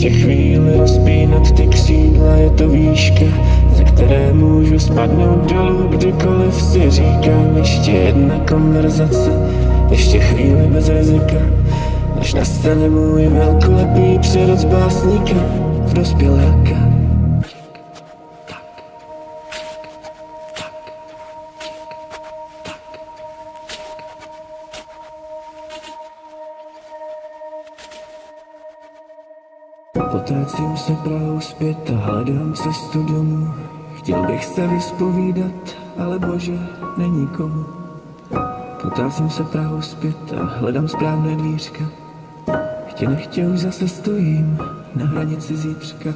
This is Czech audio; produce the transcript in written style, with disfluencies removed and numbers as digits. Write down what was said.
Ještě chvíli rozpínat ty křídla, je to výška, ze které můžu spadnout dolů, kdykoliv si říkám. Ještě jedna konverzace, ještě chvíli bez rizika, než nastane můj velkolepý přerod z básníka v dospěláka. Potácím se Prahou zpět a hledám cestu domů. Chtěl bych se vyspovídat, ale bože, není komu. Potácím se Prahou zpět a hledám správné dvířka. Chtě nechtě už zase stojím na hranici zítřka.